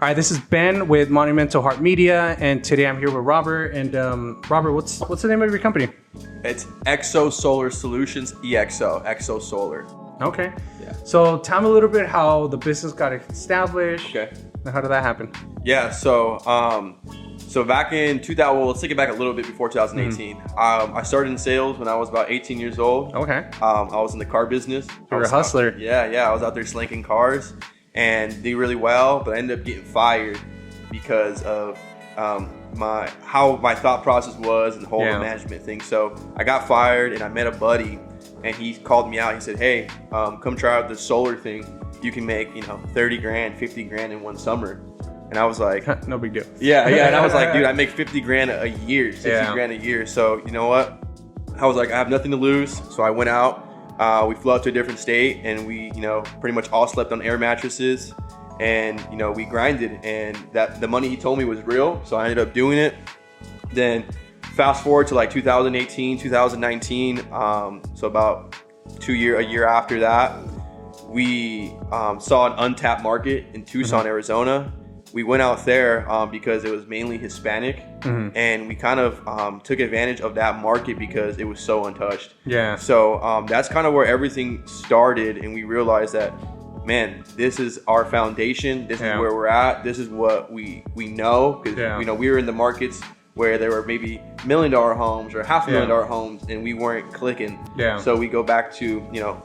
All right, this is Ben with Monumental Heart Media, and today I'm here with Robert. And Robert, what's the name of your company? It's Exo Solar Solutions, Exo Solar. Okay. Yeah. So tell me a little bit how the business got established. Okay. And how did that happen? Yeah. So back in 2000, well, let's take it back a little bit before 2018. I started in sales when I was about 18 years old. Okay. I was in the car business. You were a hustler. I was out there slinking cars and did really well, but I ended up getting fired because of how my thought process was and the whole management thing. So I got fired and I met a buddy, and he called me out. He said, "Hey, come try out this solar thing. You can make 30 grand, 50 grand in one summer." And I was like, no big deal. Yeah. And I was like, dude, I make 50 grand a year, 60 grand a year. So you know what? I was like, I have nothing to lose. So I went out. We flew out to a different state, and we, pretty much all slept on air mattresses, and we grinded, and that the money he told me was real. So I ended up doing it. Then fast forward to like 2018, 2019. So about a year after that, we saw an untapped market in Tucson, Arizona. We went out there because it was mainly Hispanic, and we kind of took advantage of that market because it was so untouched. Yeah. So that's kind of where everything started, and we realized that, man, this is our foundation. This is where we're at. This is what we know, because we were in the markets where there were maybe $1 million homes or $500,000 homes, and we weren't clicking. Yeah. So we go back to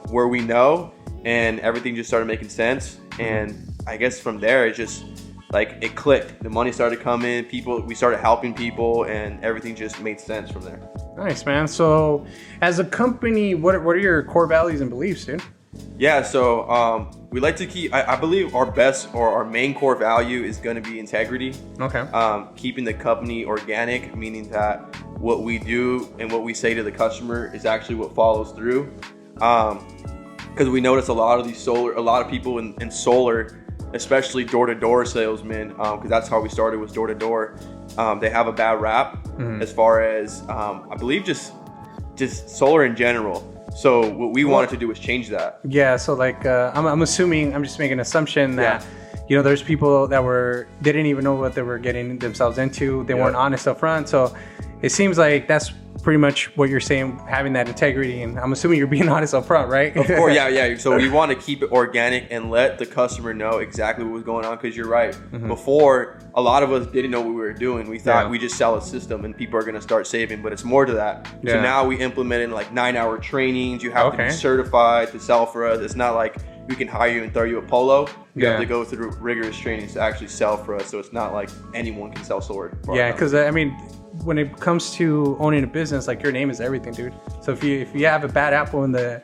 where we know, and everything just started making sense. And I guess from there it just it clicked. The money started coming. We started helping people, and everything just made sense from there. Nice, man. So as a company, what are your core values and beliefs, dude? Yeah, so we like to keep, I believe our best or our main core value is going to be integrity. Okay. Keeping the company organic, meaning that what we do and what we say to the customer is actually what follows through. Because we notice a lot of people in solar, especially door-to-door salesmen, because that's how we started, was door-to-door. They have a bad rap as far as, I believe, just solar in general. So what we wanted to do was change that. Yeah, so I'm assuming, I'm just making an assumption that, there's people that they didn't even know what they were getting themselves into. They weren't honest up front. So it seems like that's pretty much what you're saying, having that integrity, and I'm assuming you're being honest up front, right? Of course, yeah. So we want to keep it organic and let the customer know exactly what was going on, because you're right. Before, a lot of us didn't know what we were doing. We thought we just sell a system and people are going to start saving, but it's more to that. So now we implement in 9-hour trainings. You have to be certified to sell for us. It's not like we can hire you and throw you a polo. You have to go through rigorous trainings to actually sell for us. So it's not like anyone can sell solar. Yeah, because when it comes to owning a business, your name is everything, dude. So if you have a bad apple in the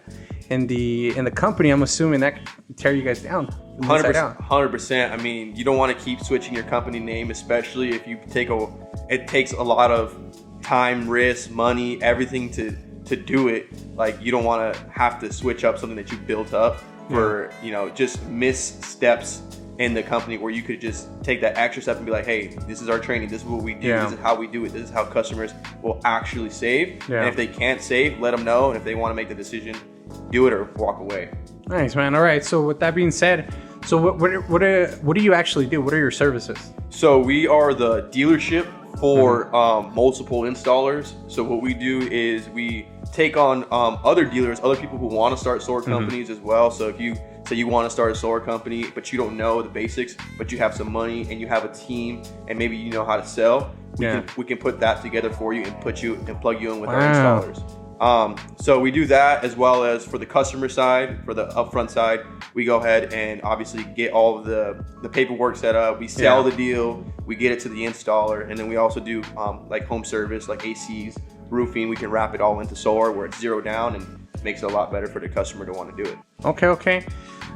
company, I'm assuming that can tear you guys down. 100%. You don't want to keep switching your company name, especially if you it takes a lot of time, risk, money, everything to do it. You don't want to have to switch up something that you built up for just missteps in the company, where you could just take that extra step and be like, hey, this is our training, this is what we do, this is how we do it, this is how customers will actually save. And if they can't save, let them know, and if they want to make the decision, do it or walk away. Nice, man. All right, so with that being said, so what do you actually do? What are your services? So we are the dealership for multiple installers. So what we do is we take on other dealers, other people who want to start solar companies as well. So if you say you want to start a solar company, but you don't know the basics, but you have some money and you have a team, and maybe you know how to sell, we can put that together for you and plug you in with our installers. So we do that, as well as for the customer side, for the upfront side, we go ahead and obviously get all of the paperwork set up. We sell the deal, we get it to the installer, and then we also do home service, like ACs, roofing. We can wrap it all into solar where it's zero down, and makes it a lot better for the customer to want to do it. Okay.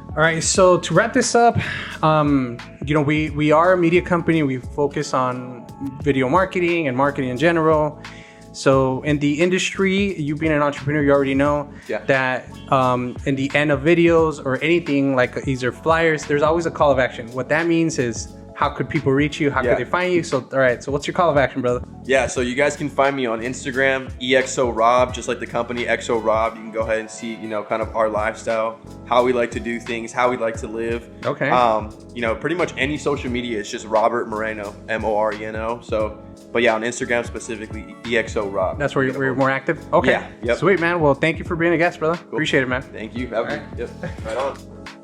All right, so to wrap this up, we are a media company. We focus on video marketing and marketing in general. So in the industry, you being an entrepreneur, you already know that in the end of videos or anything like either flyers, there's always a call of action. What that means is, how could people reach you? How could they find you? So, all right. So what's your call of action, brother? Yeah, so you guys can find me on Instagram, EXORob, just like the company EXORob. You can go ahead and see, kind of our lifestyle, how we like to do things, how we like to live. Okay. Pretty much any social media, it's just Robert Moreno, Moreno. So, but yeah, on Instagram specifically, EXORob. That's where you're more active? Okay. Yeah. Yep. Sweet, man. Well, thank you for being a guest, brother. Cool. Appreciate it, man. Thank you. Yep. Right on.